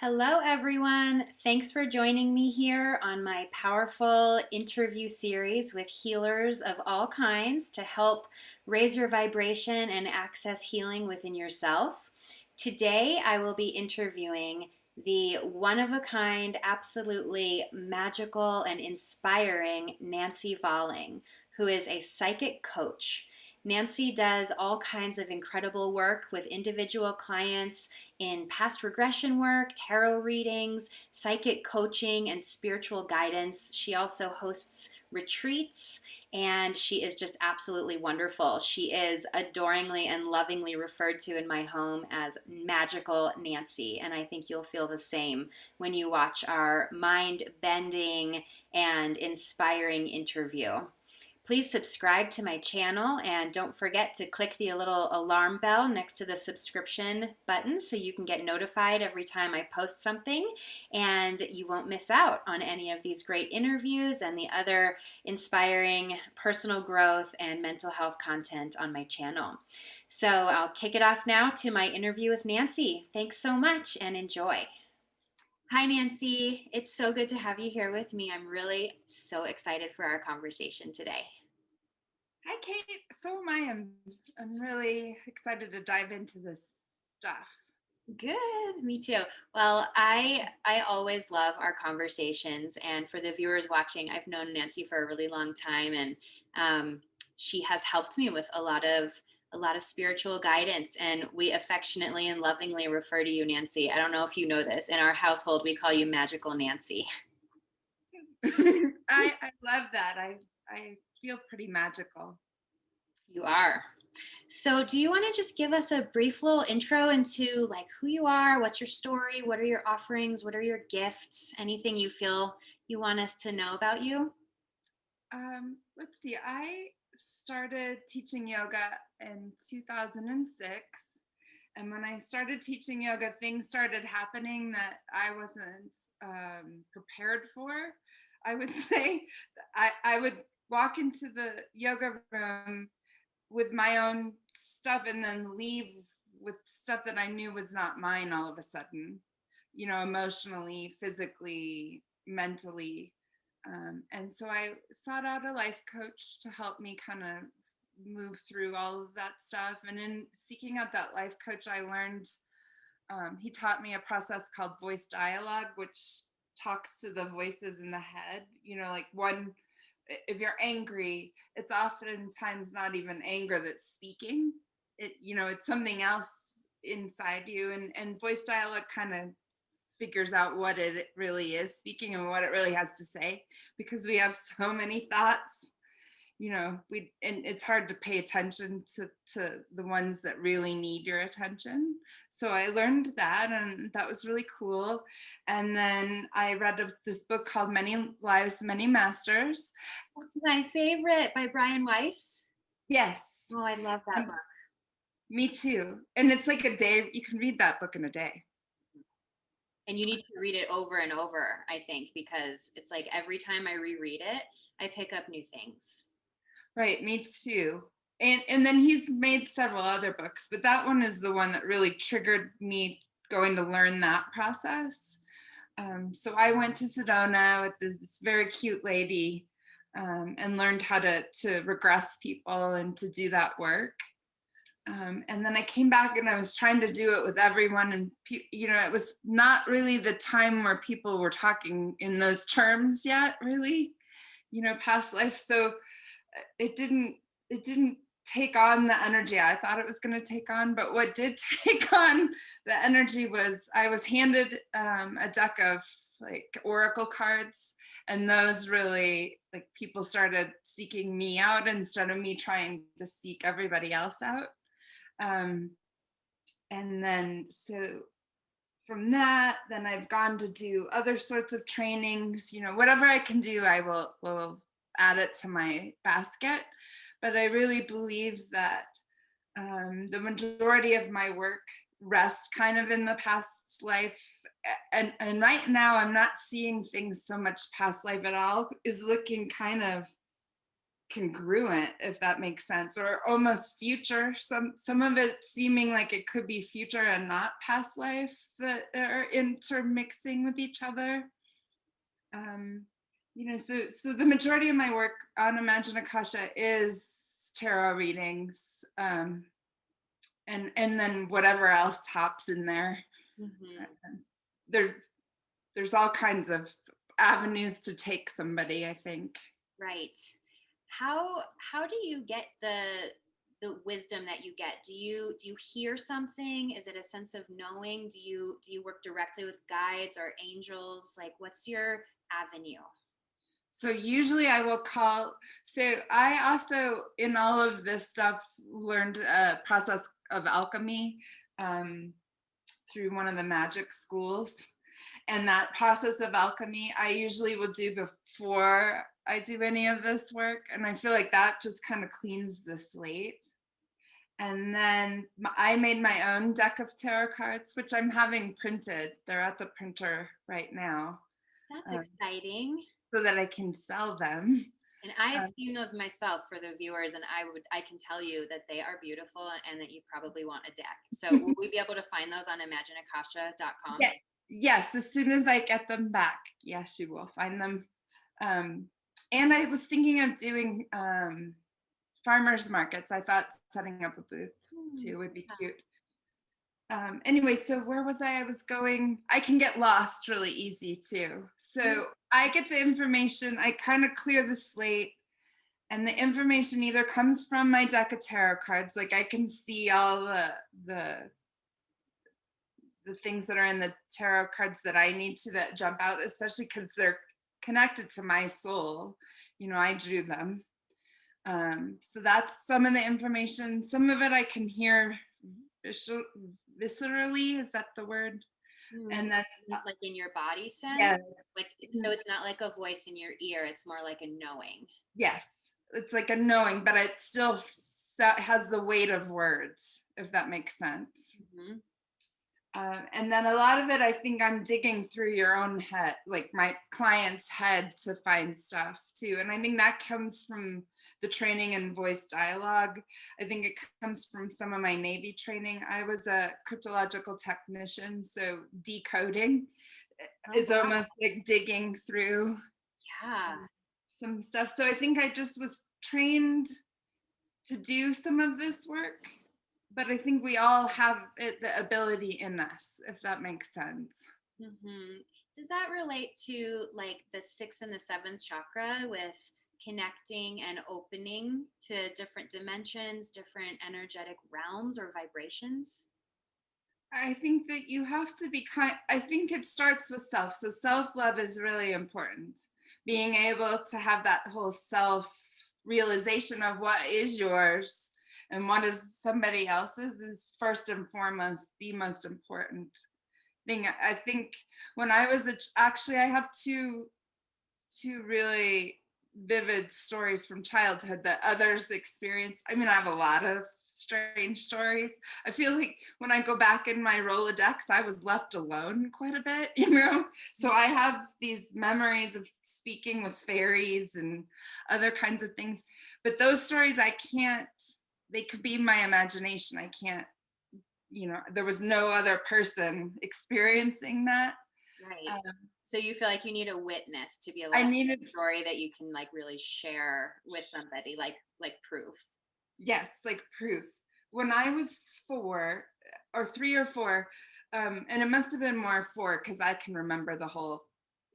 Hello, everyone. Thanks for joining me here on my powerful interview series with healers of all kinds to help raise your vibration and access healing within yourself. Today, I will be interviewing the one of a kind, absolutely magical and inspiring Nancy Vahling, who is a psychic coach. Nancy does all kinds of incredible work with individual clients in past regression work, tarot readings, psychic coaching, and spiritual guidance. She also hosts retreats, and she is just absolutely wonderful. She is adoringly and lovingly referred to in my home as Magical Nancy, and I think you'll feel the same when you watch our mind bending and inspiring interview. Please subscribe to my channel and don't forget to click the little alarm bell next to the subscription button so you can get notified every time I post something and you won't miss out on any of these great interviews and the other inspiring personal growth and mental health content on my channel. So I'll kick it off now to my interview with Nancy. Thanks so much and enjoy. Hi, Nancy. It's so good to have you here with me. I'm really so excited for our conversation today. Hi, Kate. So am I. I'm really excited to dive into this stuff. Good, me too. Well, I always love our conversations, and for the viewers watching, I've known Nancy for a really long time, and she has helped me with a lot of spiritual guidance. And we affectionately and lovingly refer to you, Nancy. I don't know if you know this. In our household, we call you Magical Nancy. I love that. I feel pretty magical. You are. So, do you want to just give us a brief little intro into like who you are, what's your story, what are your offerings, what are your gifts, anything you feel you want us to know about you? Let's see. I started teaching yoga in 2006. And when I started teaching yoga, things started happening that I wasn't prepared for. I would say I would walk into the yoga room with my own stuff and then leave with stuff that I knew was not mine all of a sudden, emotionally, physically, mentally. And so I sought out a life coach to help me kind of move through all of that stuff. And in seeking out that life coach, I learned, he taught me a process called voice dialogue, which talks to the voices in the head, like if you're angry, it's oftentimes not even anger that's speaking. It's something else inside you. And voice dialogue kind of figures out what it really is speaking and what it really has to say, because we have so many thoughts, and it's hard to pay attention to the ones that really need your attention. So I learned that, and that was really cool. And then I read this book called Many Lives, Many Masters. That's my favorite, by Brian Weiss. Yes. Oh, I love that book. Me too. And it's like a day, you can read that book in a day. And you need to read it over and over, I think, because it's like every time I reread it, I pick up new things. Right, me too. And then he's made several other books, but that one is the one that really triggered me going to learn that process. So I went to Sedona with this very cute lady, and learned how to regress people and to do that work. And then I came back and I was trying to do it with everyone, and it was not really the time where people were talking in those terms yet, really, past life. So it didn't take on the energy I thought it was going to take on. But what did take on the energy was I was handed a deck of like oracle cards, and those really, like, people started seeking me out instead of me trying to seek everybody else out. And then so from that, then I've gone to do other sorts of trainings, whatever I can do, I will add it to my basket. But I really believe that the majority of my work rests kind of in the past life. And right now, I'm not seeing things so much past life at all, is looking kind of congruent, if that makes sense, or almost future. Some of it seeming like it could be future and not past life that are intermixing with each other. So the majority of my work on Imagine Akasha is tarot readings, and then whatever else hops in there. Mm-hmm. There there's all kinds of avenues to take somebody, I think. Right. How do you get the wisdom that you get? Do you hear something? Is it a sense of knowing? Do you work directly with guides or angels? Like, what's your avenue? So usually I will call. So I also, in all of this stuff, learned a process of alchemy through one of the magic schools. And that process of alchemy, I usually will do before I do any of this work. And I feel like that just kind of cleans the slate. And then I made my own deck of tarot cards, which I'm having printed. They're at the printer right now, That's um, exciting. so that I can sell them. And I have Um, seen those myself for the viewers, and I can tell you that they are beautiful and that you probably want a deck. So will we be able to find those on imagineakasha.com? yeah, yes, as soon as I get them back, yes, you will find them. And I was thinking of doing farmers markets. I thought setting up a booth too would be cute. Anyway, so where was I? I was going, I can get lost really easy too. So I get the information, I kind of clear the slate, and the information either comes from my deck of tarot cards, like I can see all the things that are in the tarot cards that I need to that jump out, especially because they're connected to my soul. I drew them. So that's some of the information. Some of it I can hear viscerally. Is that the word? And then, Like in your body sense? yes, Like, so it's not like a voice in your ear, it's more like a knowing. yes, it's like a knowing, but it still has the weight of words, if that makes sense. Mm-hmm. And then a lot of it, I think I'm digging through your own head, like my client's head, to find stuff too. And I think that comes from the training in voice dialogue. I think it comes from some of my Navy training. I was a cryptological technician, so decoding is wow. almost like digging through Yeah. some stuff. So I think I just was trained to do some of this work, but I think we all have the ability in us, if that makes sense. Mm-hmm. Does that relate to like the sixth and the seventh chakra with connecting and opening to different dimensions, different energetic realms or vibrations? I think that you have to be kind. I think it starts with self. So self-love is really important. Being able to have that whole self realization of what is yours and what is somebody else's is first and foremost the most important thing. I think when I was actually, I have two really vivid stories from childhood that others experienced. I mean, I have a lot of strange stories. I feel like when I go back in my Rolodex, I was left alone quite a bit, So I have these memories of speaking with fairies and other kinds of things. But those stories, they could be my imagination. I can't, there was no other person experiencing that. Right. So you feel like you need a witness to be able to I have needed, a story that you can like really share with somebody, like proof. yes, like proof. When I was 4 or 3 or 4, and it must have been more 4 because I can remember the whole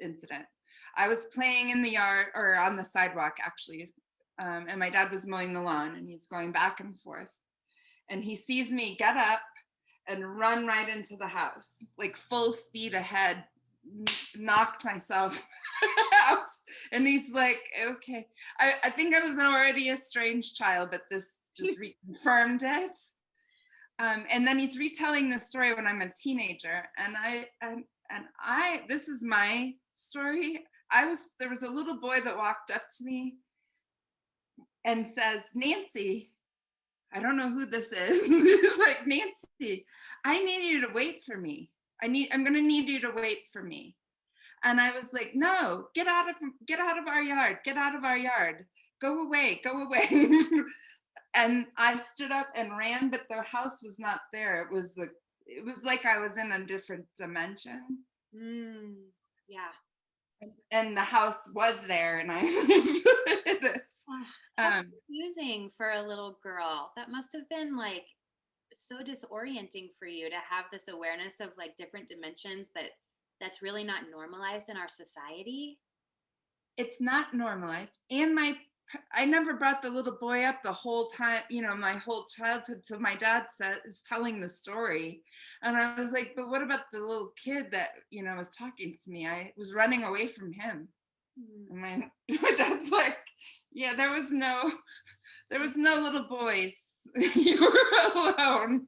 incident. I was playing in the yard or on the sidewalk actually, and my dad was mowing the lawn and he's going back and forth. And he sees me get up and run right into the house, like full speed ahead, knocked myself out. And he's like, okay. I think I was already a strange child, but this just reconfirmed it. And then he's retelling this story when I'm a teenager. This is my story. There was a little boy that walked up to me and says, Nancy, I don't know who this is. He's like, Nancy, I need you to wait for me. I'm going to need you to wait for me. And I was like, no, get out of our yard. Get out of our yard. go away, go away. And I stood up and ran, but the house was not there. It was like I was in a different dimension. Yeah. And the house was there, and I Oh, that's um confusing for a little girl. That must have been like so disorienting for you to have this awareness of like different dimensions, but that's really not normalized in our society. it's not normalized. And I never brought the little boy up the whole time, my whole childhood, till my dad is telling the story. And I was like, but what about the little kid that, was talking to me? I was running away from him. Hmm. And my dad's like, yeah, there was no little boys. You were alone.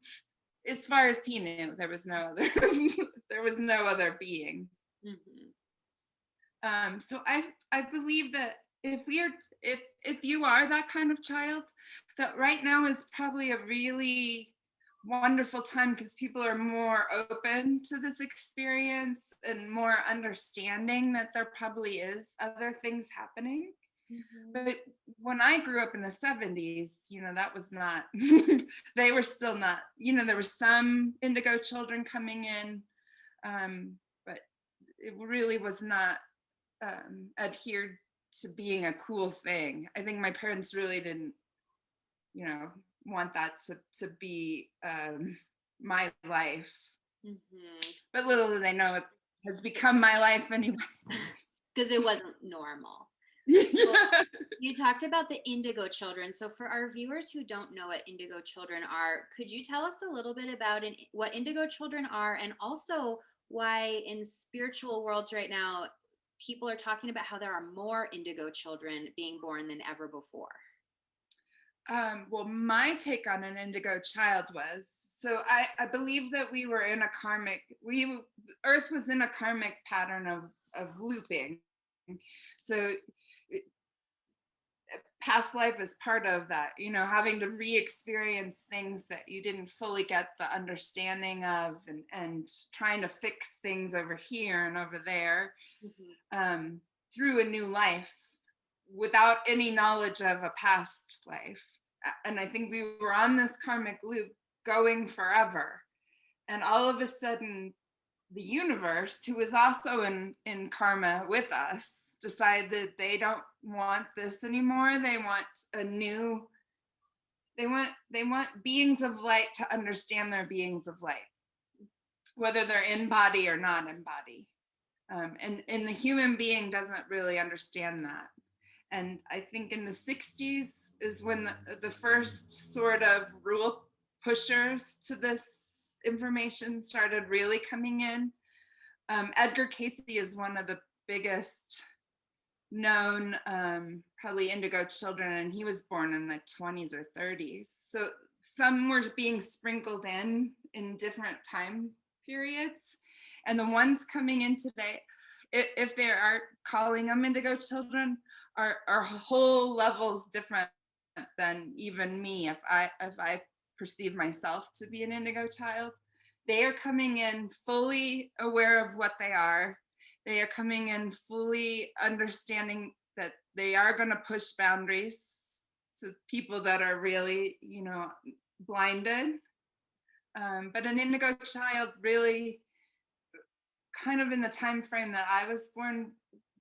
As far as he knew, there was no other there was no other being. Mhm. So I believe that if you are that kind of child, that right now is probably a really wonderful time, because people are more open to this experience and more understanding that there probably is other things happening. Mhm. But when I grew up in the 70s, that was not, they were still not, there were some indigo children coming in, but it really was not adhered to being a cool thing. I think my parents really didn't, want that to be my life. Mhm. But little do they know, it has become my life anyway. Because it wasn't normal. Well, Yeah. you talked about the Indigo Children. So, for our viewers who don't know what Indigo Children are, could you tell us a little bit about what Indigo Children are, and also why in spiritual worlds right now, people are talking about how there are more Indigo Children being born than ever before? Well, my take on an indigo child was, so I believe that Earth was in a karmic pattern of looping. So past life is part of that, having to re-experience things that you didn't fully get the understanding of, and trying to fix things over here and over there, Mhm. through a new life without any knowledge of a past life. And I think we were on this karmic loop going forever. And all of a sudden, the universe, who is also in karma with us, decide that they don't want this anymore. They want a new, they want beings of light to understand their beings of light, whether they're in body or not in body. And the human being doesn't really understand that. And I think in the 60s is when the first sort of rule pushers to this information started really coming in. Edgar Casey is one of the biggest known, probably indigo children, and he was born in the 20s or 30s. So some were being sprinkled in different time periods. And the ones coming in today, if they are calling them indigo children, are whole levels different than even me. If I perceive myself to be an indigo child, they are coming in fully aware of what they are. They are coming in fully understanding that they are going to push boundaries to people that are really, blinded. But an indigo child really, kind of in the time frame that I was born,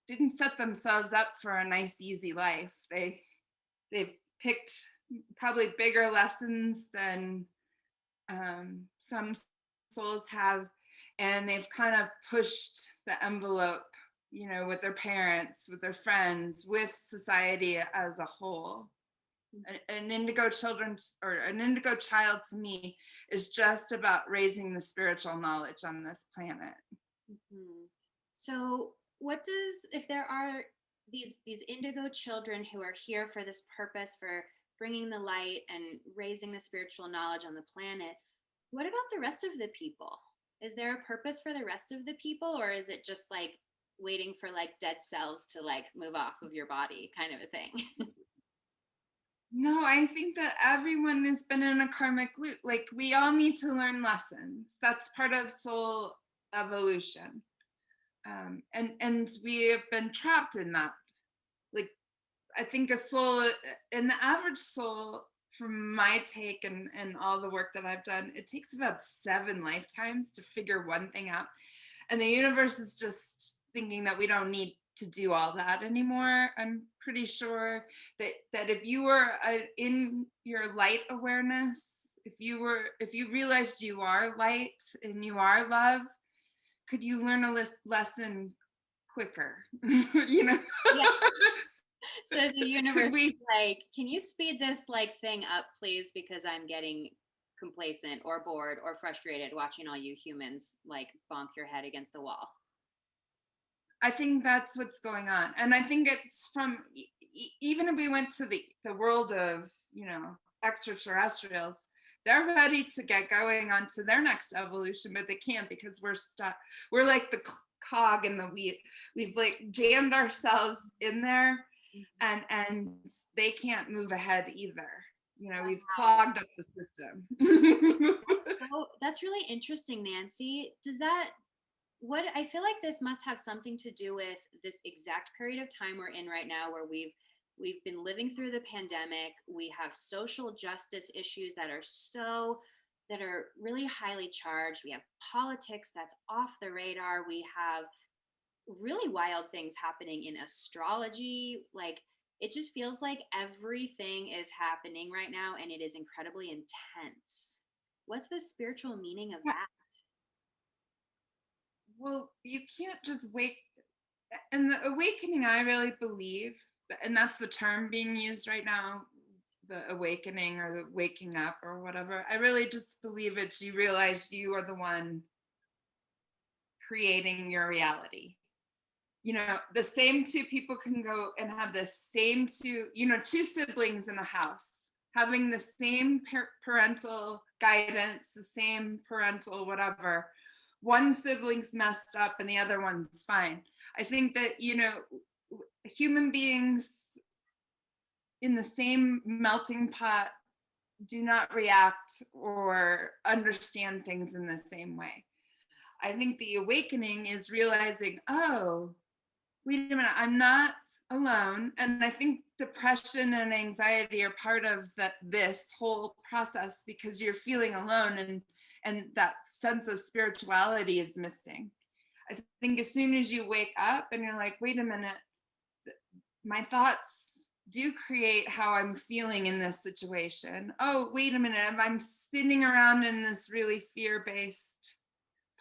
didn't set themselves up for a nice, easy life. They've picked probably bigger lessons than some souls have, and they've kind of pushed the envelope, with their parents, with their friends, with society as a whole. An indigo children, or an indigo child, to me, is just about raising the spiritual knowledge on this planet. Mhm. So, what does, if there are these indigo children who are here for this purpose, for bringing the light and raising the spiritual knowledge on the planet, what about the rest of the people? Is there a purpose for the rest of the people, or is it just like waiting for like dead cells to like move off of your body kind of a thing? No, I think that everyone has been in a karmic loop. Like, we all need to learn lessons. That's part of soul evolution. And we have been trapped in that. Like, I think a soul, and the average soul, from my take and all the work that I've done, it takes about 7 lifetimes to figure one thing out. And the universe is just thinking that we don't need to do all that anymore. I'm pretty sure that if you were in your light awareness, if you realized you are light and you are love, could you learn a lesson quicker? You know? Yeah. So the universe Could we? is like, can you speed this like thing up, please? Because I'm getting complacent or bored or frustrated watching all you humans like bonk your head against the wall. I think that's what's going on. And I think it's from, even if we went to the world of, extraterrestrials, they're ready to get going on to their next evolution, but they can't because we're stuck. We're like the cog in the wheel. We've like jammed ourselves in there, and they can't move ahead either. We've clogged up the system. So that's really interesting, Nancy. Does that what I feel like this must have something to do with this exact period of time we're in right now where we've been living through the pandemic. We have social justice issues that are really highly charged. We have politics that's off the radar. We have really wild things happening in astrology. Like it just feels like everything is happening right now and it is incredibly intense. What's the spiritual meaning of that? Well, you can't just wake. And the awakening, I really believe, and that's the term being used right now, the awakening or the waking up or whatever. I really just believe it's you realize you are the one creating your reality. The same two people can go and have the same two siblings in a house having the same parental guidance, the same parental whatever. One sibling's messed up and the other one's fine. I think that, human beings in the same melting pot do not react or understand things in the same way. I think the awakening is realizing, oh, wait a minute, I'm not alone. And I think depression and anxiety are part of this whole process because you're feeling alone and that sense of spirituality is missing. I think as soon as you wake up and you're like, wait a minute, my thoughts do create how I'm feeling in this situation. Oh, wait a minute, if I'm spinning around in this really fear-based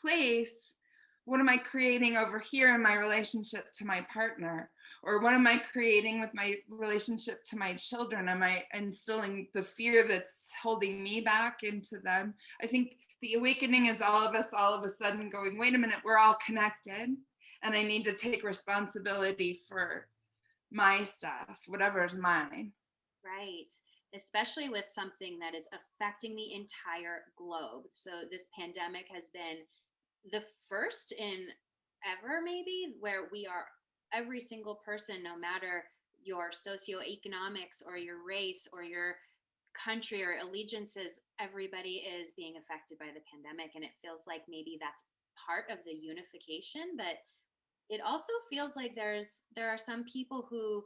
place, what am I creating over here in my relationship to my partner? Or what am I creating with my relationship to my children? Am I instilling the fear that's holding me back into them? I think the awakening is all of us all of a sudden going, wait a minute, we're all connected and I need to take responsibility for my stuff, whatever is mine. Right. Especially with something that is affecting the entire globe. So this pandemic has been the first in ever, maybe, where we are every single person, no matter your socioeconomics or your race or your country or allegiances, everybody is being affected by the pandemic. And it feels like maybe that's part of the unification, but it also feels like there are some people who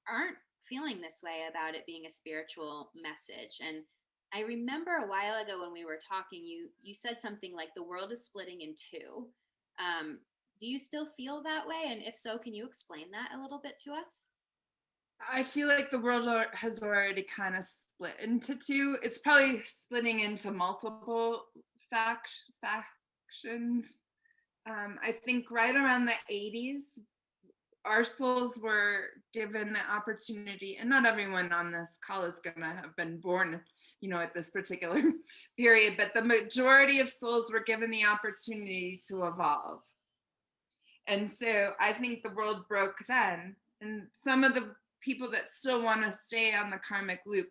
aren't feeling this way about it being a spiritual message. And I remember a while ago when we were talking, you said something like the world is splitting in two. Do you still feel that way? And if so, can you explain that a little bit to us? I feel like the world has already kind of split into two. It's probably splitting into multiple factions. I think right around the 80s, our souls were given the opportunity, and not everyone on this call is going to have been born, at this particular period, but the majority of souls were given the opportunity to evolve. And so I think the world broke then. And some of the people that still want to stay on the karmic loop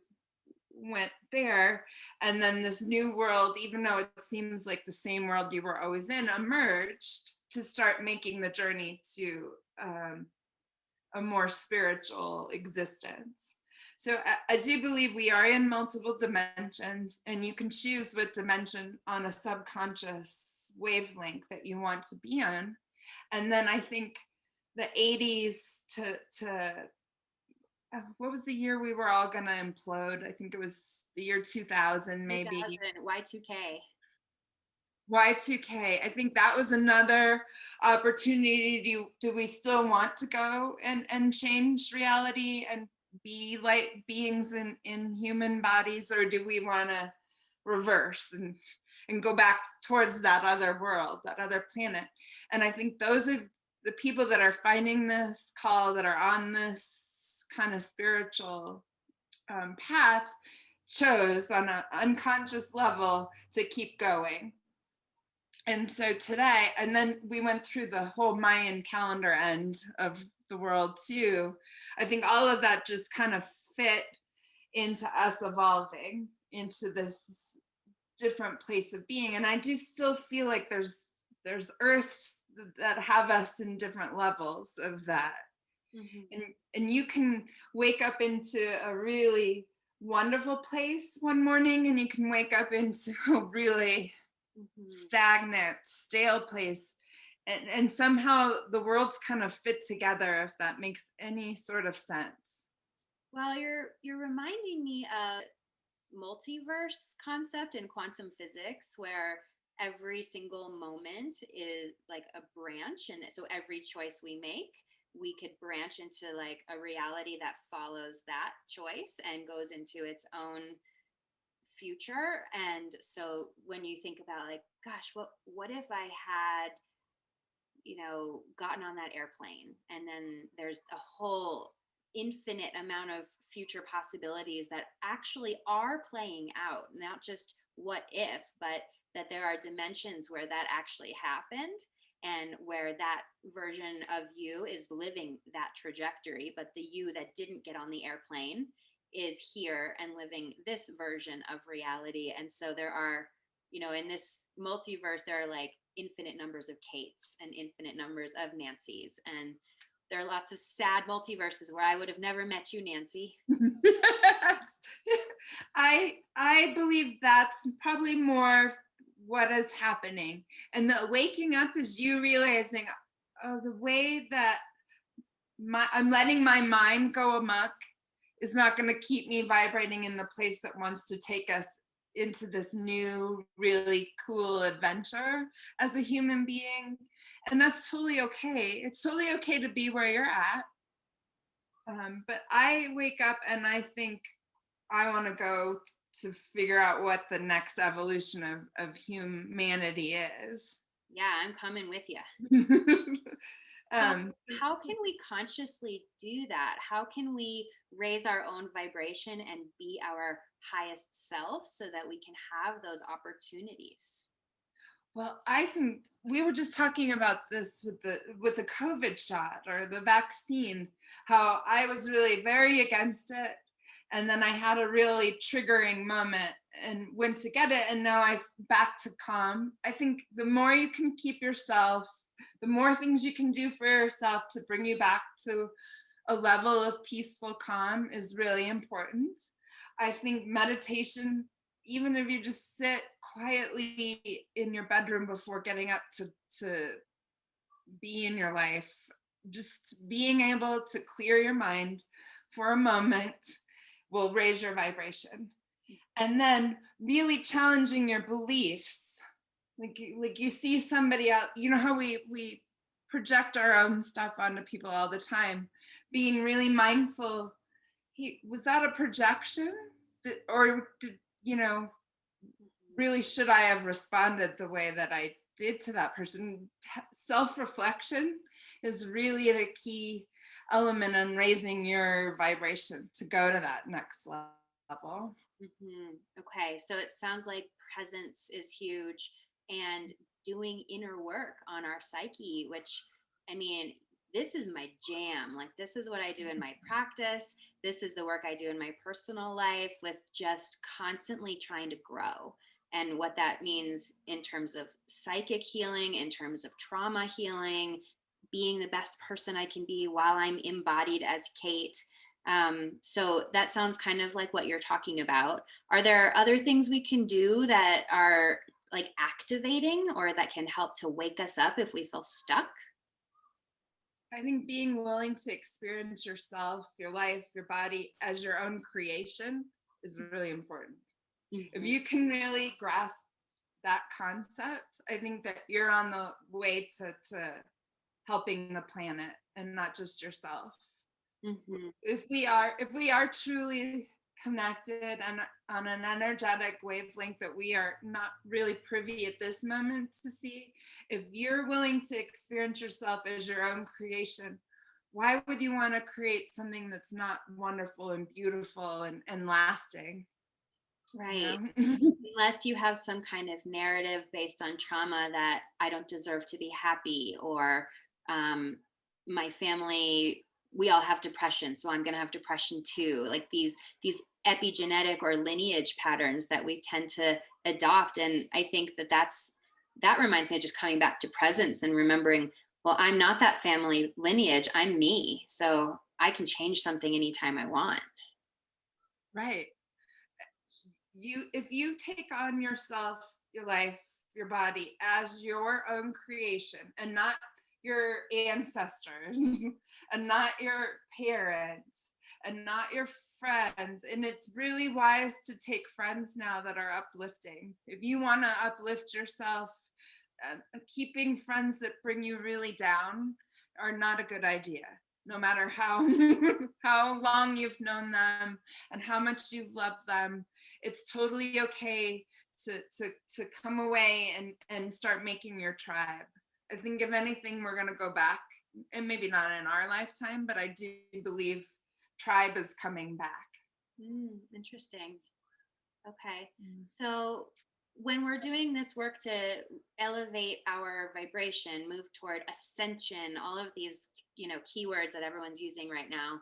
went there. And then this new world, even though it seems like the same world you were always in, emerged to start making the journey to a more spiritual existence. So I do believe we are in multiple dimensions, and you can choose what dimension on a subconscious wavelength that you want to be on. And then I think the 80s to what was the year we were all gonna implode? I think it was the year 2000, maybe. 2000, Y2K. Y2K. I think that was another opportunity. Do we still want to go and change reality and be light beings in human bodies, or do we want to reverse and go back towards that other world, that other planet? And I think those are the people that are finding this call, that are on this kind of spiritual path, chose on an unconscious level to keep going. And so today, and then we went through the whole Mayan calendar end of the world too. I think all of that just kind of fit into us evolving into this different place of being. And I do still feel like there's earths that have us in different levels of that. Mm-hmm. And you can wake up into a really wonderful place one morning, and you can wake up into a really stagnant, stale place. And somehow the worlds kind of fit together, if that makes any sort of sense. Well, you're reminding me of multiverse concept in quantum physics, where every single moment is like a branch, and so every choice we make, we could branch into like a reality that follows that choice and goes into its own future. And so when you think about like, gosh, what if I had, gotten on that airplane, and then there's a whole infinite amount of future possibilities that actually are playing out, not just what if, but that there are dimensions where that actually happened, and where that version of you is living that trajectory, but the you that didn't get on the airplane is here and living this version of reality. And so there are, in this multiverse, there are like infinite numbers of Kates and infinite numbers of Nancys. And there are lots of sad multiverses where I would have never met you, Nancy. I believe that's probably more what is happening. And the waking up is you realizing, oh, the way that I'm letting my mind go amok is not going to keep me vibrating in the place that wants to take us into this new, really cool adventure as a human being. And that's totally okay. It's totally okay to be where you're at. But I wake up and I think I want to go to figure out what the next evolution of humanity is. Yeah, I'm coming with you. um, How can we consciously do that? How can we raise our own vibration and be our highest self so that we can have those opportunities? Well, I think we were just talking about this with the COVID shot or the vaccine, how I was really very against it. And then I had a really triggering moment and went to get it. And now I'm back to calm. I think the more you can keep yourself, the more things you can do for yourself to bring you back to a level of peaceful calm is really important. I think meditation, even if you just sit quietly in your bedroom before getting up to be in your life, just being able to clear your mind for a moment will raise your vibration. And then really challenging your beliefs. Like you see somebody out, you know how we project our own stuff onto people all the time. Being really mindful, was that a projection? Or did, really should I have responded the way that I did to that person? Self-reflection is really a key element in raising your vibration to go to that next level. Mm-hmm. Okay, so it sounds like presence is huge, and doing inner work on our psyche, which, I mean, this is my jam. Like, this is what I do in my practice. This is the work I do in my personal life, with just constantly trying to grow. And what that means in terms of psychic healing, in terms of trauma healing, being the best person I can be while I'm embodied as Kate. So that sounds kind of like what you're talking about. Are there other things we can do that are like activating or that can help to wake us up if we feel stuck? I think being willing to experience yourself, your life, your body as your own creation is really important. If Mhm. you can really grasp that concept, I think that you're on the way to helping the planet and not just yourself. Mhm. If we are truly connected and on an energetic wavelength that we are not really privy at this moment to see, if you're willing to experience yourself as your own creation, why would you want to create something that's not wonderful and beautiful and lasting, you Right. know? Unless you have some kind of narrative based on trauma that I don't deserve to be happy, or um, my family, we all have depression, so I'm going to have depression too. Like these epigenetic or lineage patterns that we tend to adopt, and I think that reminds me of just coming back to presence and remembering. Well, I'm not that family lineage. I'm me, so I can change something anytime I want. Right. If you take on yourself, your life, your body as your own creation and not your ancestors and not your parents and not your friends, and it's really wise to take friends now that are uplifting. If you want to uplift yourself, keeping friends that bring you really down are not a good idea, no matter how how long you've known them and how much you've loved them. It's totally okay to come away and start making your tribe. I think if anything, we're going to go back, and maybe not in our lifetime, but I do believe tribe is coming back. Interesting. Okay. So when we're doing this work to elevate our vibration, move toward ascension, all of these, keywords that everyone's using right now,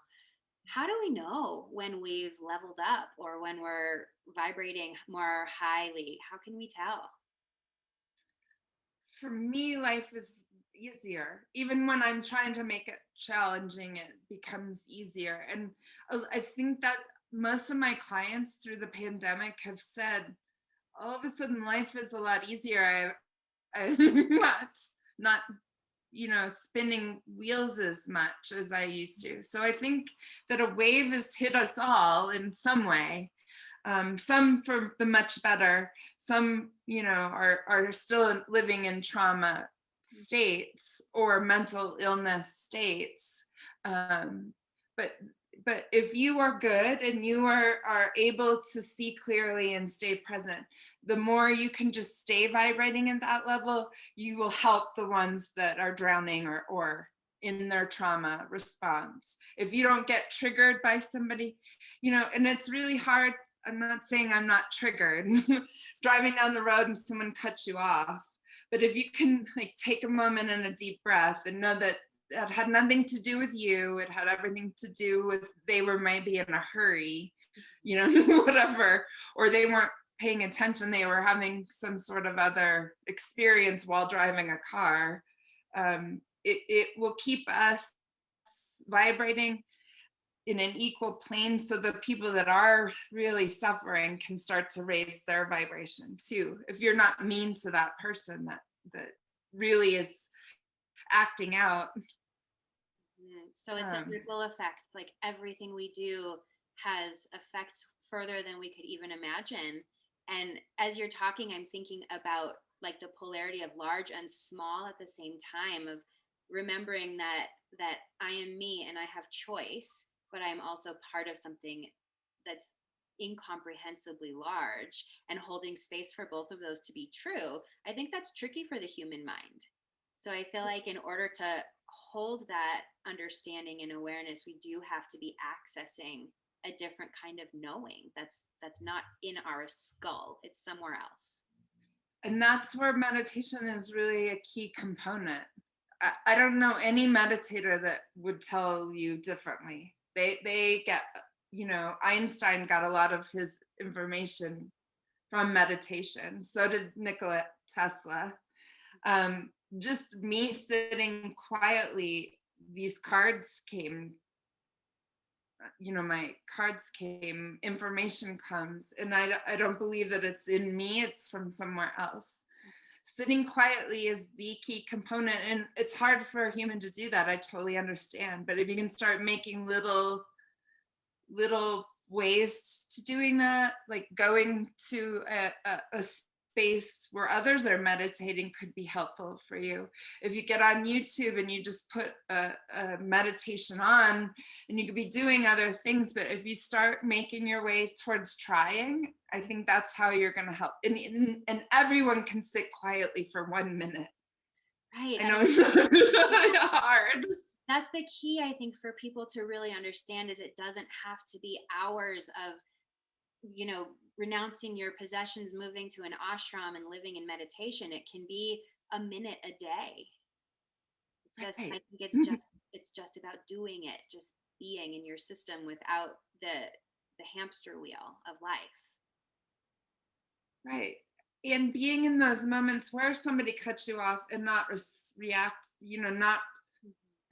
how do we know when we've leveled up or when we're vibrating more highly? How can we tell? For me, life is easier. Even when I'm trying to make it challenging, it becomes easier. And I think that most of my clients through the pandemic have said, all of a sudden, life is a lot easier. I'm not spinning wheels as much as I used to. So I think that a wave has hit us all in some way. Some for the much better, some are still living in trauma states or mental illness states. um, but but if you are good and you are able to see clearly and stay present, the more you can just stay vibrating at that level, you will help the ones that are drowning or in their trauma response. If you don't get triggered by somebody, and it's really hard. I'm not saying I'm not triggered driving down the road and someone cuts you off. But if you can like take a moment and a deep breath and know that that had nothing to do with you, it had everything to do with they were maybe in a hurry, whatever, or they weren't paying attention, they were having some sort of other experience while driving a car. It will keep us vibrating in an equal plane so the people that are really suffering can start to raise their vibration too, if you're not mean to that person that really is acting out. So it's a ripple effect. Like everything we do has effects further than we could even imagine. And as you're talking, I'm thinking about like the polarity of large and small at the same time, of remembering that I am me and I have choice, but I'm also part of something that's incomprehensibly large, and holding space for both of those to be true. I think that's tricky for the human mind. So I feel like in order to hold that understanding and awareness, we do have to be accessing a different kind of knowing that's not in our skull. It's somewhere else. And that's where meditation is really a key component. I don't know any meditator that would tell you differently. They get, Einstein got a lot of his information from meditation. So did Nikola Tesla. Just me sitting quietly, these cards came, my cards came, information comes, and I don't believe that it's in me, it's from somewhere else. sitting quietly is the key component, and it's hard for a human to do that. I totally understand, but if you can start making little ways to doing that, like going to a space where others are meditating could be helpful for you. If you get on YouTube and you just put a meditation on, and you could be doing other things, but if you start making your way towards trying, I think that's how you're going to help. And everyone can sit quietly for 1 minute. Right. I know it's really hard. That's the key, I think, for people to really understand, is it doesn't have to be hours of, renouncing your possessions, moving to an ashram and living in meditation. It can be a minute a day. I Right. think it's just about doing it, just being in your system without the hamster wheel of life. Right. And being in those moments where somebody cuts you off and not react, not,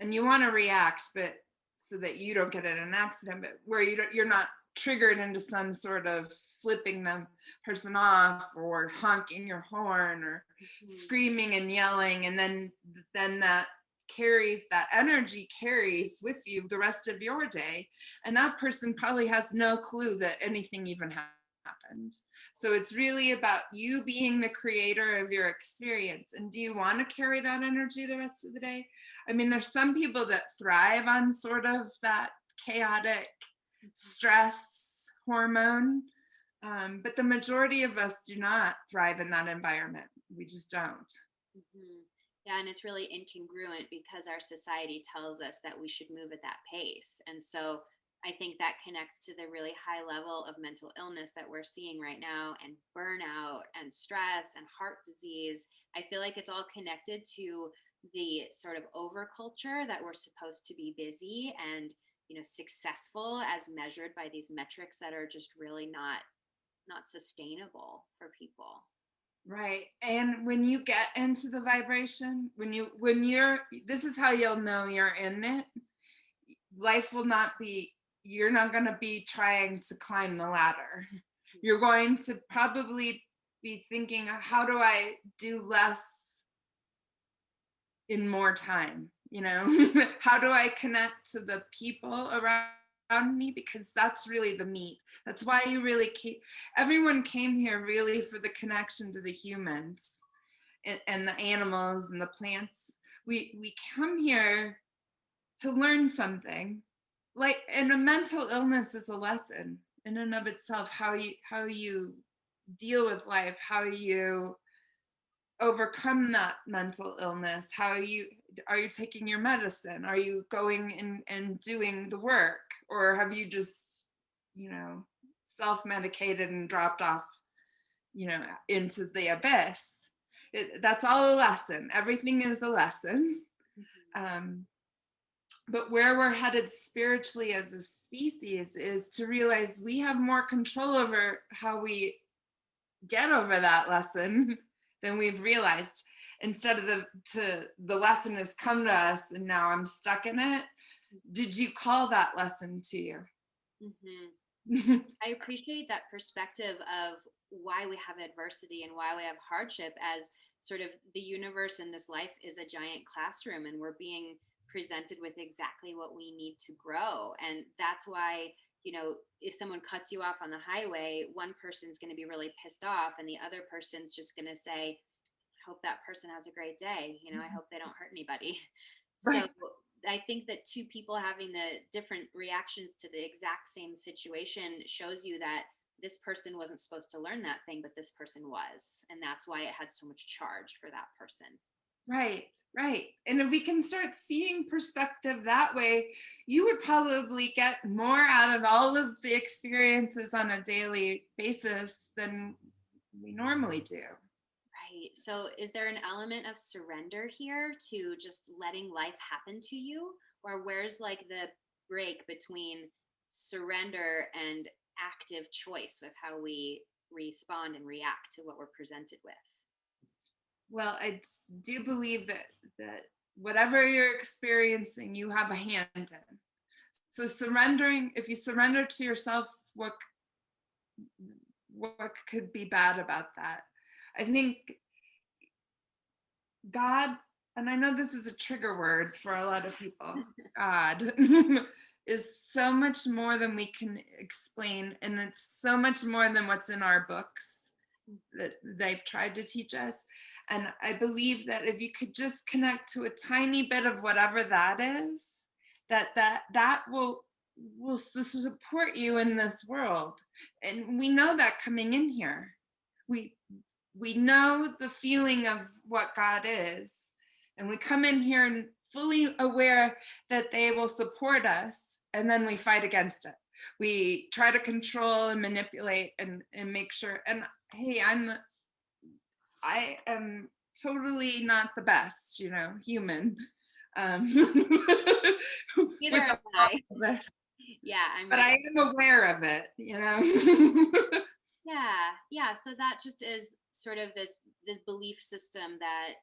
and you want to react, but so that you don't get in an accident, but where you're not triggered into some sort of flipping the person off or honking your horn or screaming and yelling. And then that energy carries with you the rest of your day. And that person probably has no clue that anything even happened. So it's really about you being the creator of your experience. And do you want to carry that energy the rest of the day? I mean, there's some people that thrive on sort of that chaotic stress hormone, but the majority of us do not thrive in that environment. We just don't. Yeah, and it's really incongruent because our society tells us that we should move at that pace. And so I think that connects to the really high level of mental illness that we're seeing right now, and burnout and stress and heart disease. I feel like it's all connected to the sort of overculture that we're supposed to be busy and successful as measured by these metrics that are just really not sustainable for people. Right. And when you get into the vibration, this is how you'll know you're in it. Life will not be, you're not going to be trying to climb the ladder. You're going to probably be thinking, how do I do less in more time? How do I connect to the people around me? Because that's really the meat. That's why everyone came here really for the connection to the humans and the animals and the plants. We come here to learn something. And a mental illness is a lesson in and of itself. How you deal with life, how you overcome that mental illness. Are you taking your medicine? Are you going and doing the work, or have you just self-medicated and dropped off into the abyss? That's all a lesson. Everything is a lesson. But where we're headed spiritually as a species is to realize we have more control over how we get over that lesson than we've realized. Instead of the lesson has come to us and now I'm stuck in it. Did you call that lesson to you? I appreciate that perspective of why we have adversity and why we have hardship, as sort of the universe and this life is a giant classroom, and we're being presented with exactly what we need to grow. And that's why, if someone cuts you off on the highway, one person's going to be really pissed off and the other person's just going to say, I hope that person has a great day. I hope they don't hurt anybody. Right. So I think that two people having the different reactions to the exact same situation shows you that this person wasn't supposed to learn that thing, but this person was. And that's why it had so much charge for that person. Right. And if we can start seeing perspective that way, you would probably get more out of all of the experiences on a daily basis than we normally do. Right. So is there an element of surrender here to just letting life happen to you? Or where's like the break between surrender and active choice with how we respond and react to what we're presented with? Well, I do believe that whatever you're experiencing, you have a hand in. So if you surrender to yourself, what could be bad about that? I think God, and I know this is a trigger word for a lot of people, God is so much more than we can explain. And it's so much more than what's in our books that they've tried to teach us. And I believe that if you could just connect to a tiny bit of whatever that is, that will support you in this world. And we know that coming in here. We we know the feeling of what God is. And we come in here and fully aware that they will support us, and then we fight against it. We try to control and manipulate and make sure. And hey, I am totally not the best, human. Um, Neither with am all I. of this. Yeah, I'm But right. I am aware of it, Yeah, yeah. So that just is sort of this belief system that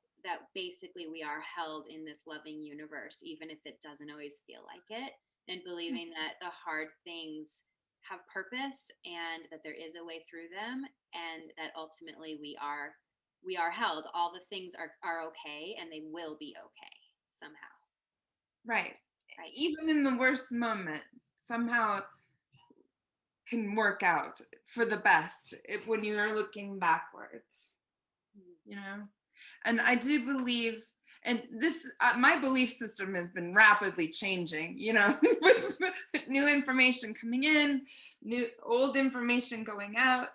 basically we are held in this loving universe, even if it doesn't always feel like it, and believing that the hard things have purpose and that there is a way through them, and that ultimately we are held. All the things are okay, and they will be okay somehow. Right. Right. Even in the worst moment, somehow can work out for the best when you're looking backwards, you know? And I do believe, and this, my belief system has been rapidly changing, with new information coming in, old information going out.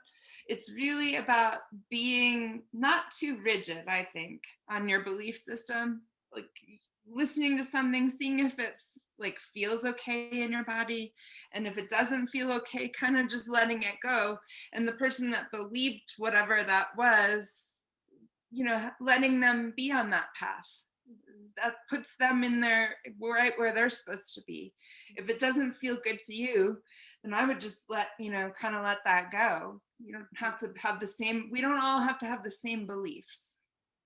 It's really about being not too rigid, I think, on your belief system. Like listening to something, seeing if it like feels okay in your body, and if it doesn't feel okay, kind of just letting it go. And the person that believed whatever that was, letting them be on that path. That puts them in there right where they're supposed to be. If it doesn't feel good to you, then I would just kind of let that go. You don't have to have the same, we don't all have to have the same beliefs.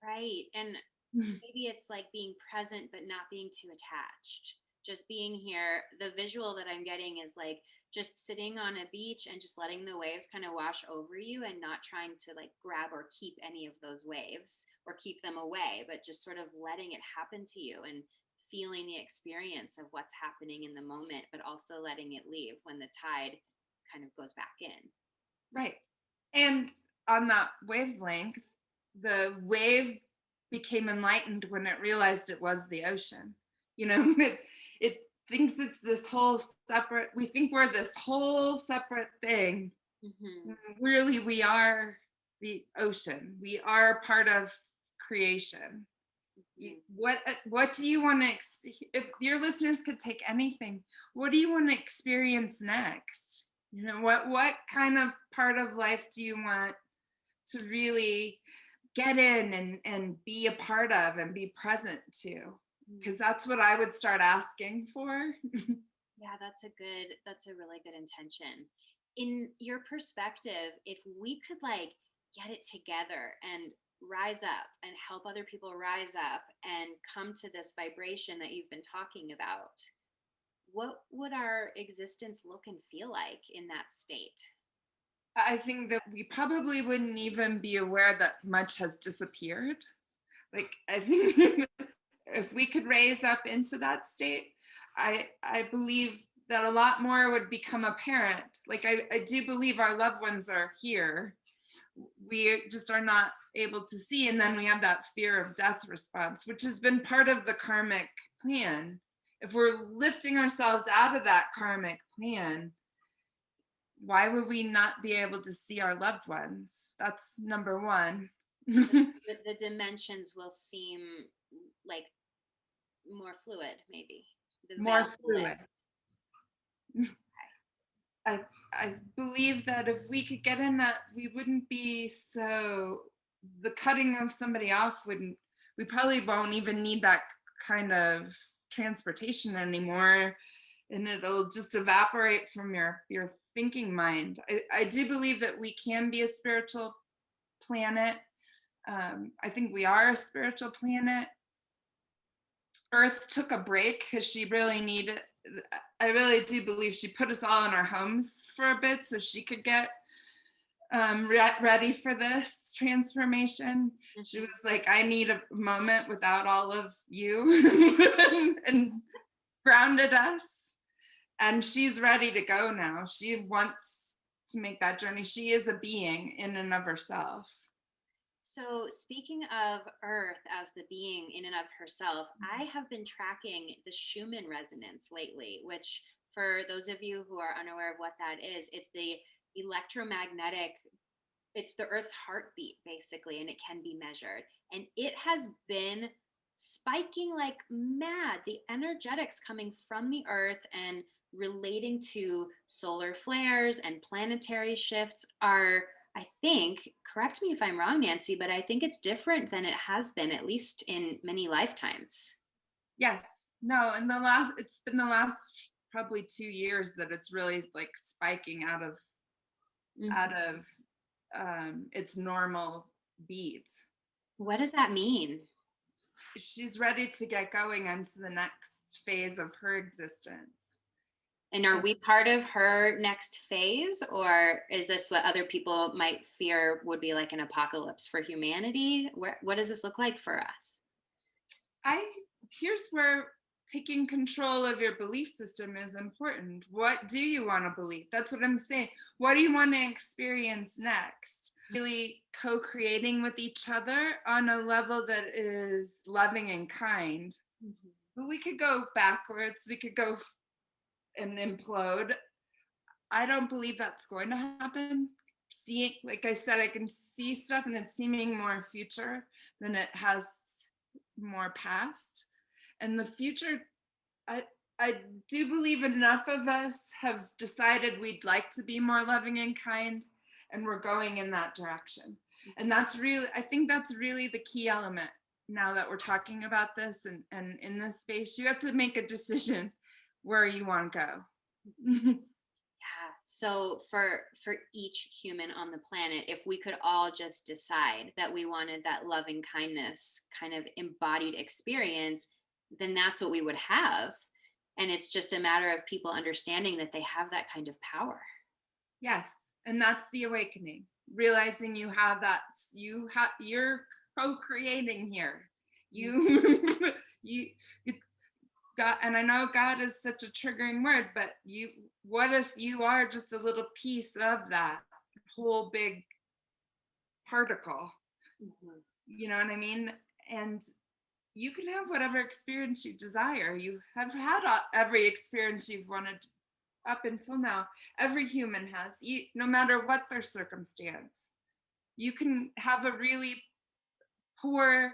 Right. And maybe it's like being present but not being too attached. Just being here. The visual that I'm getting is like just sitting on a beach and just letting the waves kind of wash over you, and not trying to like grab or keep any of those waves or keep them away, but just sort of letting it happen to you and feeling the experience of what's happening in the moment, but also letting it leave when the tide kind of goes back in. Right. And on that wavelength, the wave became enlightened when it realized it was the ocean. It thinks it's this whole separate, we think we're this whole separate thing. Mm-hmm. Really, we are the ocean. We are part of creation. What do you want to if your listeners could take anything, what do you want to experience next? What kind of part of life do you want to really get in and be a part of and be present to? Because that's what I would start asking for. Yeah, that's a really good intention. In your perspective, if we could like get it together and rise up and help other people rise up and come to this vibration that you've been talking about, what would our existence look and feel like in that state? I think that we probably wouldn't even be aware that much has disappeared. Like, I think if we could raise up into that state, I believe that a lot more would become apparent. Like, I do believe our loved ones are here. We just are not able to see. And then we have that fear of death response, which has been part of the karmic plan. If we're lifting ourselves out of that karmic plan, why would we not be able to see our loved ones? That's number one. The dimensions will seem like more fluid, maybe. The More veil will fluid. lift. I believe that if we could get in that, we wouldn't be so, the cutting of somebody off wouldn't, we probably won't even need that kind of transportation anymore. And it'll just evaporate from your thinking mind. I do believe that we can be a spiritual planet. I think we are a spiritual planet. Earth took a break because she really needed, I really do believe she put us all in our homes for a bit so she could get ready for this transformation. She was like, I need a moment without all of you and grounded us. And she's ready to go now. She wants to make that journey. She is a being in and of herself. So, speaking of Earth as the being in and of herself, I have been tracking the Schumann resonance lately, which, for those of you who are unaware of what that is, it's the electromagnetic, it's the Earth's heartbeat, basically, and it can be measured. And it has been spiking like mad. The energetics coming from the Earth and relating to solar flares and planetary shifts are, I think, correct me if I'm wrong, Nancy, but I think it's different than it has been, at least in many lifetimes. Yes. No, it's been the last probably 2 years that it's really like spiking out of its normal beat. What does that mean? She's ready to get going into the next phase of her existence. And are we part of her next phase, or is this what other people might fear would be like an apocalypse for humanity? What does this look like for us? Here's where taking control of your belief system is important. What do you want to believe? That's what I'm saying. What do you want to experience next? Really co-creating with each other on a level that is loving and kind. But we could go backwards. We could go and implode. I don't believe that's going to happen. Seeing, like I said, I can see stuff and it's seeming more future than it has more past. And the future, I do believe enough of us have decided we'd like to be more loving and kind, and we're going in that direction. And that's really, I think that's really the key element now that we're talking about this and in this space. You have to make a decision where you want to go. Yeah. So for each human on the planet, if we could all just decide that we wanted that loving kindness kind of embodied experience, then that's what we would have. And it's just a matter of people understanding that they have that kind of power. Yes. And that's the awakening. Realizing you have that, you're co-creating here. You God, and I know God is such a triggering word, but what if you are just a little piece of that whole big particle? You know what I mean? And you can have whatever experience you desire. You have had every experience you've wanted up until now. Every human has, no matter what their circumstance. You can have a really poor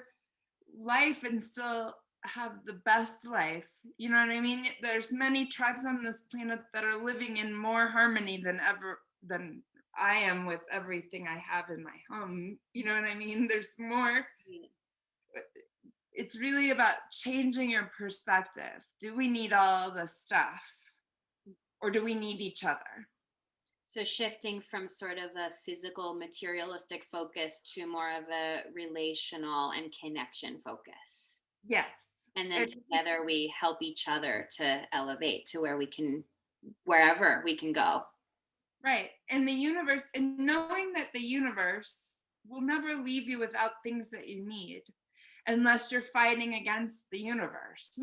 life and still have the best life. You know what I mean? There's many tribes on this planet that are living in more harmony than I am with everything I have in my home. You know what I mean? There's more. It's really about changing your perspective. Do we need all the stuff, or do we need each other? So shifting from sort of a physical materialistic focus to more of a relational and connection focus. Yes. And then together we help each other to elevate to wherever we can go. Right. And the universe, and knowing that the universe will never leave you without things that you need, unless you're fighting against the universe.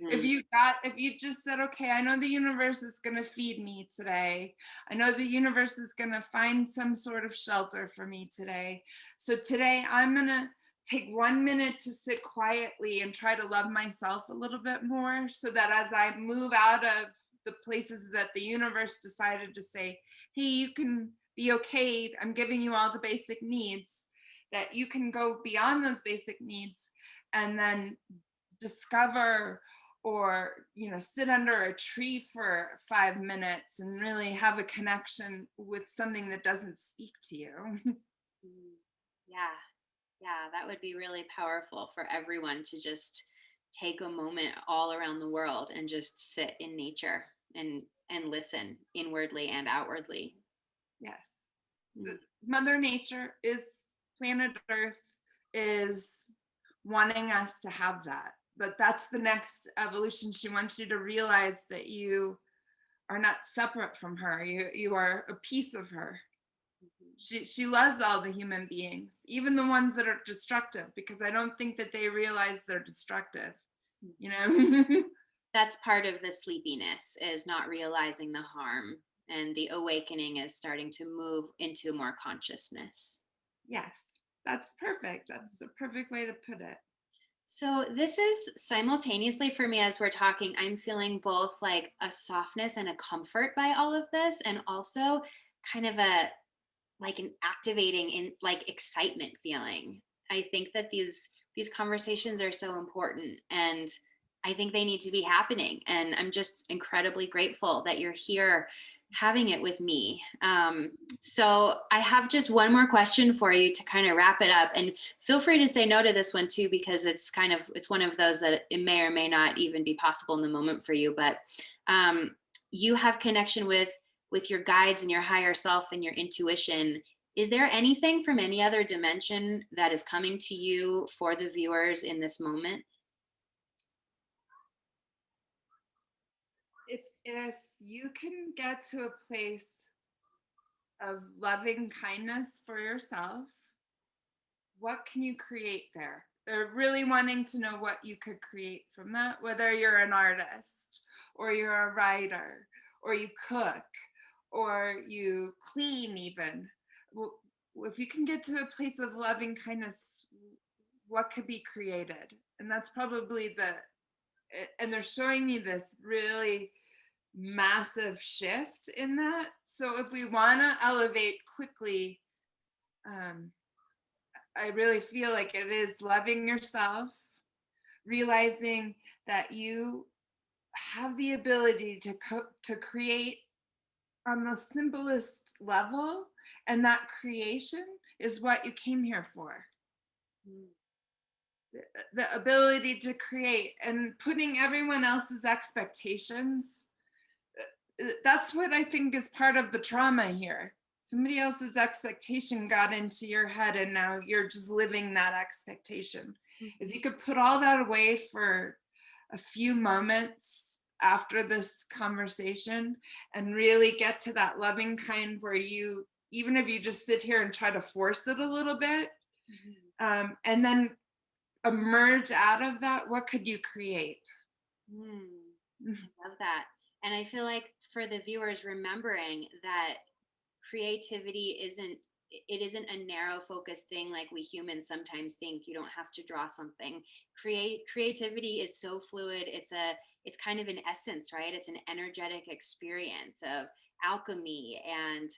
If you just said, okay, I know the universe is going to feed me today. I know the universe is going to find some sort of shelter for me today. So today I'm going to take 1 minute to sit quietly and try to love myself a little bit more, so that as I move out of the places that the universe decided to say, hey, you can be okay, I'm giving you all the basic needs, that you can go beyond those basic needs and then discover, or sit under a tree for 5 minutes and really have a connection with something that doesn't speak to you. Yeah, that would be really powerful for everyone to just take a moment all around the world and just sit in nature and listen inwardly and outwardly. Yes. Mother Nature planet Earth is wanting us to have that. But that's the next evolution. She wants you to realize that you are not separate from her. You are a piece of her. she loves all the human beings, even the ones that are destructive, because I don't think that they realize they're destructive, you know. That's part of the sleepiness, is not realizing the harm, and the awakening is starting to move into more consciousness. Yes, that's perfect. That's a perfect way to put it. So this is simultaneously for me as we're talking, I'm feeling both like a softness and a comfort by all of this, and also kind of a like an activating in like excitement feeling. I think that these conversations are so important, and I think they need to be happening, and I'm just incredibly grateful that you're here having it with me. So I have just one more question for you to kind of wrap it up, and feel free to say no to this one too, because it's one of those that it may or may not even be possible in the moment for you. But you have connection with your guides and your higher self and your intuition. Is there anything from any other dimension that is coming to you for the viewers in this moment? If you can get to a place of loving kindness for yourself, what can you create there? They're really wanting to know what you could create from that, whether you're an artist or you're a writer or you cook or you clean even. If you can get to a place of loving kindness, what could be created? And that's probably and they're showing me this really massive shift in that. So if we want to elevate quickly, I really feel like it is loving yourself, realizing that you have the ability to create on the simplest level, and that creation is what you came here for. The ability to create, and putting everyone else's expectations, that's what I think is part of the trauma here. Somebody else's expectation got into your head, and now you're just living that expectation. If you could put all that away for a few moments after this conversation and really get to that loving kind where you, even if you just sit here and try to force it a little bit, and then emerge out of that, what could you create? I love that. And I feel like for the viewers, remembering that creativity isn't a narrow focused thing like we humans sometimes think. You don't have to draw something. Creativity is so fluid. It's kind of an essence, right? It's an energetic experience of alchemy and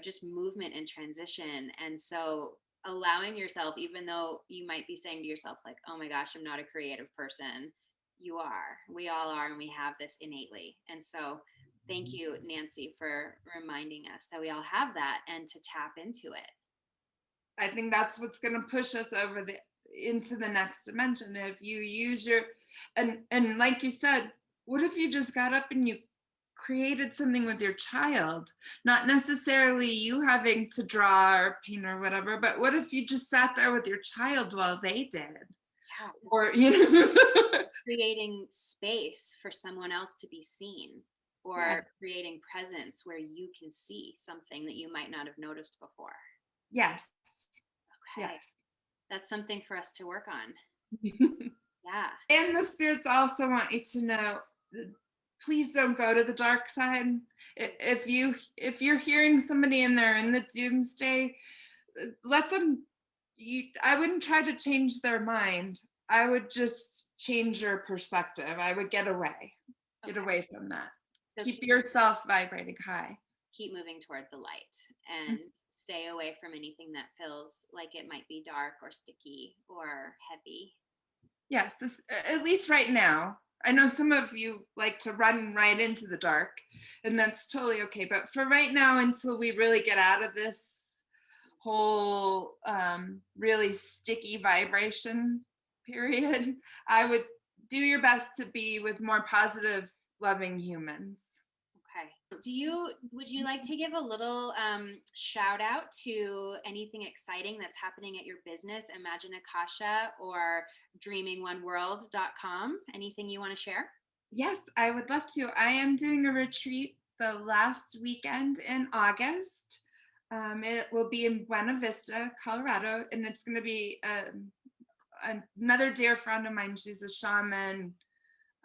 just movement and transition. And so allowing yourself, even though you might be saying to yourself like, oh my gosh, I'm not a creative person, you are. We all are, and we have this innately. And so thank you, Nancy, for reminding us that we all have that and to tap into it. I think that's what's going to push us into the next dimension. If you use and like you said, what if you just got up and you created something with your child? Not necessarily you having to draw or paint or whatever, but what if you just sat there with your child while they did? Yeah. Or creating space for someone else to be seen, or creating presence where you can see something that you might not have noticed before. Yes. Okay. Yes. That's something for us to work on. Yeah. And the spirits also want you to know, please don't go to the dark side. If you're hearing somebody in there in the doomsday, let them. I wouldn't try to change their mind. I would just change your perspective. I would get away from that. So keep yourself vibrating high. Keep moving toward the light and stay away from anything that feels like it might be dark or sticky or heavy. Yes, at least right now. I know some of you like to run right into the dark, and that's totally okay. But for right now, until we really get out of this whole really sticky vibration period, I would do your best to be with more positive, loving humans. Okay. Would you like to give a little shout out to anything exciting that's happening at your business, Imagine Akasha or dreamingoneworld.com? Anything you want to share? Yes, I would love to. I am doing a retreat the last weekend in August. It will be in Buena Vista, Colorado, and it's going to be another dear friend of mine. She's a shaman,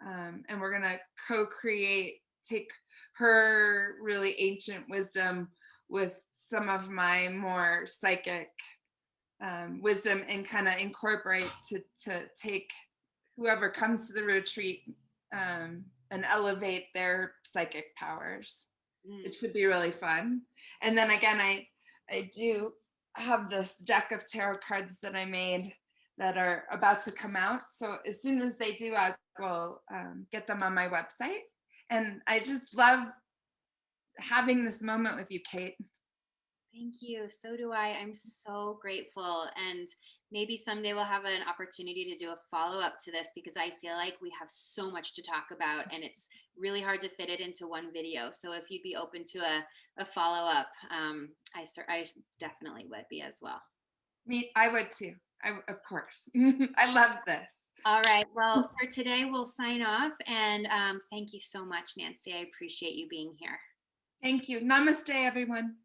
and we're going to co-create, take her really ancient wisdom with some of my more psychic wisdom and kind of incorporate to take whoever comes to the retreat and elevate their psychic powers. It should be really fun. And then again, I do have this deck of tarot cards that I made that are about to come out. So as soon as they do, I will get them on my website. And I just love having this moment with you, Kate. Thank you. So do I. I'm so grateful. And maybe someday we'll have an opportunity to do a follow up to this because I feel like we have so much to talk about and it's really hard to fit it into one video. So if you'd be open to a follow up, I definitely would be as well. I would too. Of course. I love this. All right. Well, for today, we'll sign off. And thank you so much, Nancy. I appreciate you being here. Thank you. Namaste, everyone.